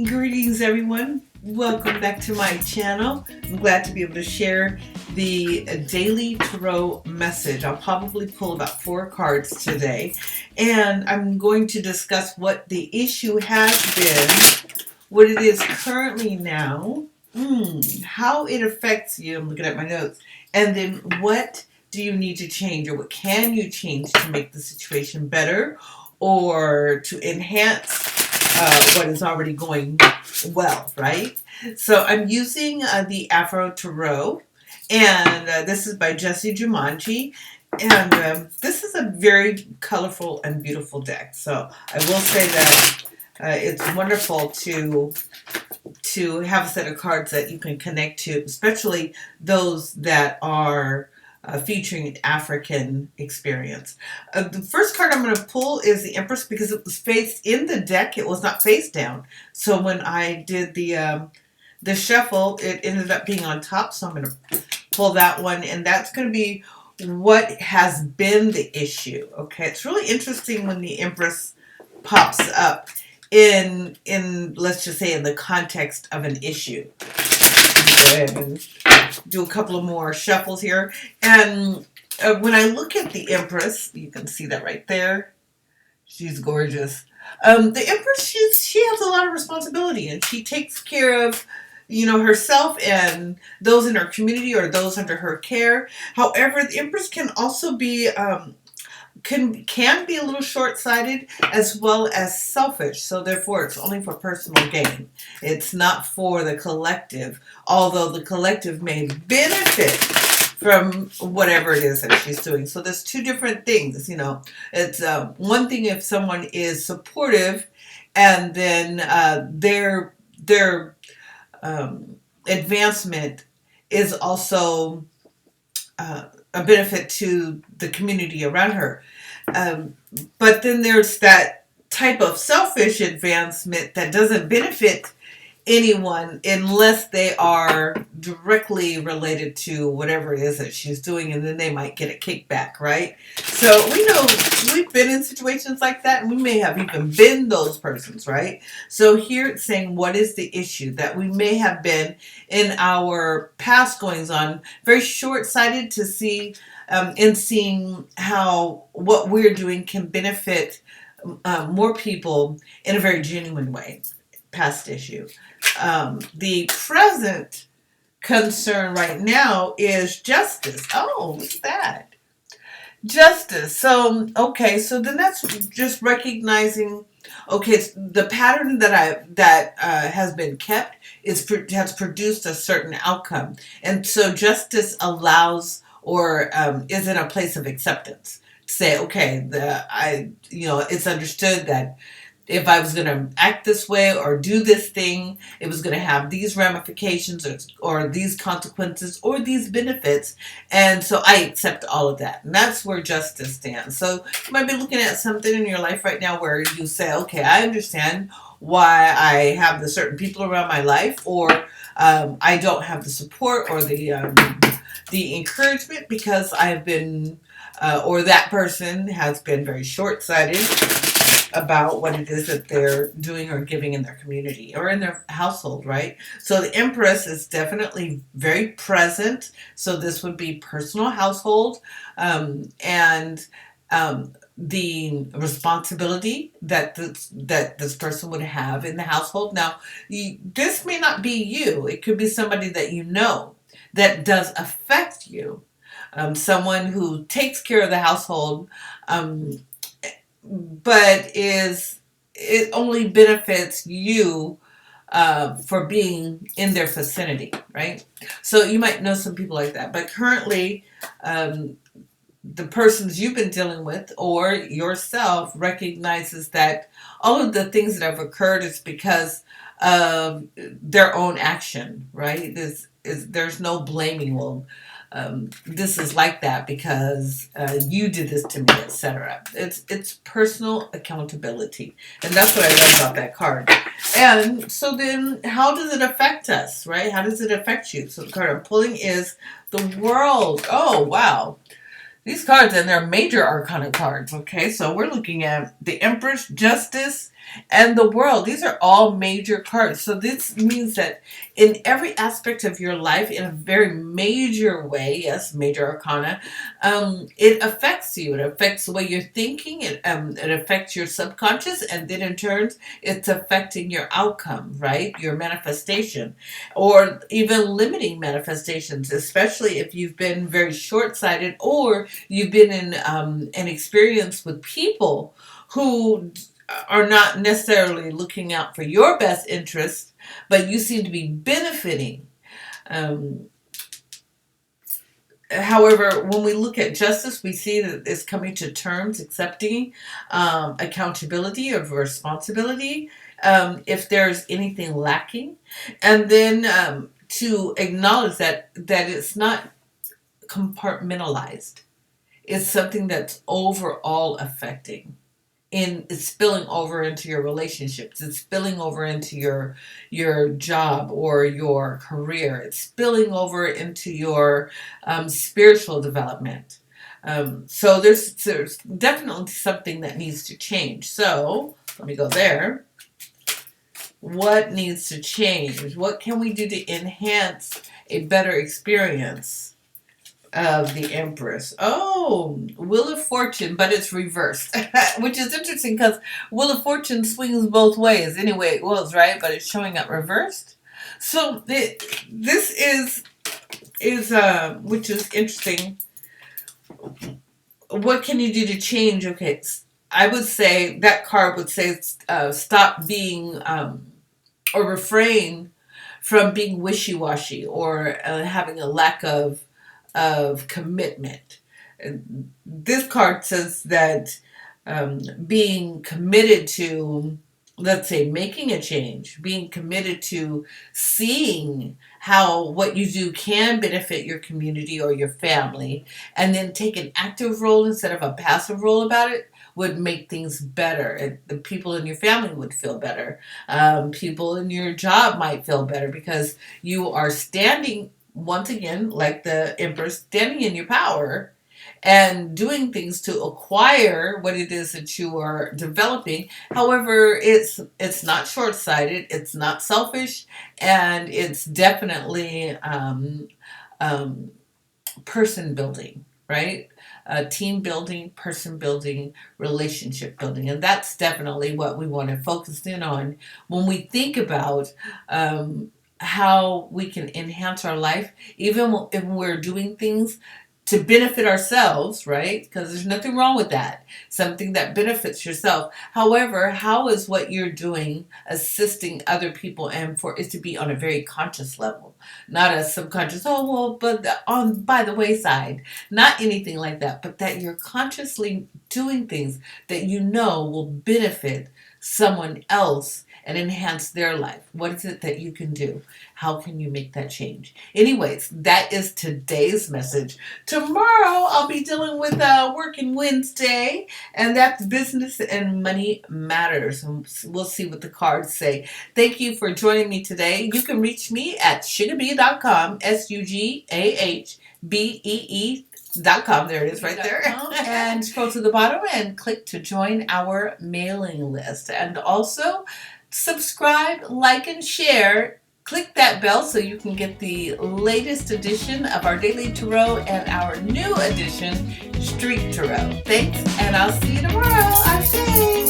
Greetings everyone, welcome back to my channel. I'm glad to be able to share the daily tarot message. I'll probably pull about 4 cards today, and I'm going to discuss what the issue has been, what it is currently now, how it affects you. I'm looking at my notes, and then what do you need to change, or what can you change to make the situation better or to enhance what is already going well, right? So I'm using the Afro Tarot, and this is by Jessie Jumanji, and this is a very colorful and beautiful deck. So I will say that it's wonderful to have a set of cards that you can connect to, especially those that are featuring an African experience. The first card I'm going to pull is the Empress because it was faced in the deck. It was not face down. So when I did the shuffle, it ended up being on top. So I'm going to pull that one, and that's going to be what has been the issue. Okay, it's really interesting when the Empress pops up in let's just say in the context of an issue. Go ahead and do a couple of more shuffles here. And when I look at the Empress, you can see that right there. She's gorgeous. The Empress, she has a lot of responsibility, and she takes care of, herself and those in her community or those under her care. However, the Empress can also be can be a little short-sighted as well as selfish. So therefore, it's only for personal gain. It's not for the collective, although the collective may benefit from whatever it is that she's doing. So there's two different things, It's one thing if someone is supportive, and then their advancement is also a benefit to the community around her. But then there's that type of selfish advancement that doesn't benefit anyone unless they are directly related to whatever it is that she's doing, and then they might get a kickback, right? So we know we've been in situations like that, and we may have even been those persons, right? So here it's saying, what is the issue that we may have been in our past goings on, very short-sighted to see in seeing how what we're doing can benefit more people in a very genuine way. Past issue. The present concern right now is justice. Oh, look at that. Justice. So, okay, so then that's just recognizing, okay, the pattern that has been kept has produced a certain outcome. And so justice allows or is in a place of acceptance. Say, okay, it's understood that if I was going to act this way or do this thing, it was going to have these ramifications or these consequences or these benefits. And so I accept all of that. And that's where justice stands. So you might be looking at something in your life right now where you say, okay, I understand why I have the certain people around my life, or I don't have the support or the encouragement because I've been, or that person has been very short-sighted about what it is that they're doing or giving in their community or in their household, right? So the Empress is definitely very present. So this would be personal household, and the responsibility that this person would have in the household. Now, this may not be you. It could be somebody that you know that does affect you. Someone who takes care of the household, but it only benefits you for being in their vicinity, right? So you might know some people like that. But currently, the persons you've been dealing with or yourself recognizes that all of the things that have occurred is because of their own action, right? There's no blaming. Well, this is like that because you did this to me, etc. It's personal accountability, and that's what I love about that card. And so then, how does it affect us, right? How does it affect you? So the card I'm pulling is the World. Oh, wow. These cards, and they're major arcana cards, okay? So we're looking at the Empress, Justice, and the World. These are all major cards. So this means that in every aspect of your life, in a very major way, yes, major arcana, it affects you. It affects the way you're thinking. It affects your subconscious, and then in turn, it's affecting your outcome, right? Your manifestation, or even limiting manifestations, especially if you've been very short-sighted, or you've been in an experience with people who are not necessarily looking out for your best interests, but you seem to be benefiting. Um, However, when we look at justice, we see that it's coming to terms, accepting accountability of responsibility if there's anything lacking, and then to acknowledge that it's not compartmentalized. It's something that's overall affecting. It's spilling over into your relationships. It's spilling over into your job or your career. It's spilling over into your spiritual development. So there's definitely something that needs to change. So let me go there. What needs to change? What can we do to enhance a better experience of the Empress? Oh, Wheel of Fortune, but it's reversed, which is interesting because Wheel of Fortune swings both ways. Anyway, it was right, but it's showing up reversed. So this is which is interesting. What can you do to change? Okay, I would say that card would say stop being or refrain from being wishy-washy or having a lack of commitment. This card says that being committed to, let's say, making a change, being committed to seeing how what you do can benefit your community or your family, and then take an active role instead of a passive role about it, would make things better. And the people in your family would feel better. People in your job might feel better because you are standing, once again, like the Empress, standing in your power and doing things to acquire what it is that you are developing. However, it's not short-sighted, it's not selfish, and it's definitely person building, right? Team building, person building, relationship building. And that's definitely what we want to focus in on when we think about how we can enhance our life, even if we're doing things to benefit ourselves, right? Because there's nothing wrong with that. Something that benefits yourself. However, how is what you're doing assisting other people, and for it to be on a very conscious level, not a subconscious, oh, well, but on by the wayside, not anything like that, but that you're consciously doing things that you know will benefit someone else and enhance their life. What is it that you can do? How can you make that change? Anyways, that is today's message. Tomorrow I'll be dealing with Working Wednesday, and that's business and money matters. And we'll see what the cards say. Thank you for joining me today. You can reach me at Sugahbee.com, Sugahbee.com. There it is right there. And scroll to the bottom and click to join our mailing list. And also subscribe, like, and share. Click that bell so you can get the latest edition of our Daily Tarot and our new edition, Street Tarot. Thanks, and I'll see you tomorrow. Ashe!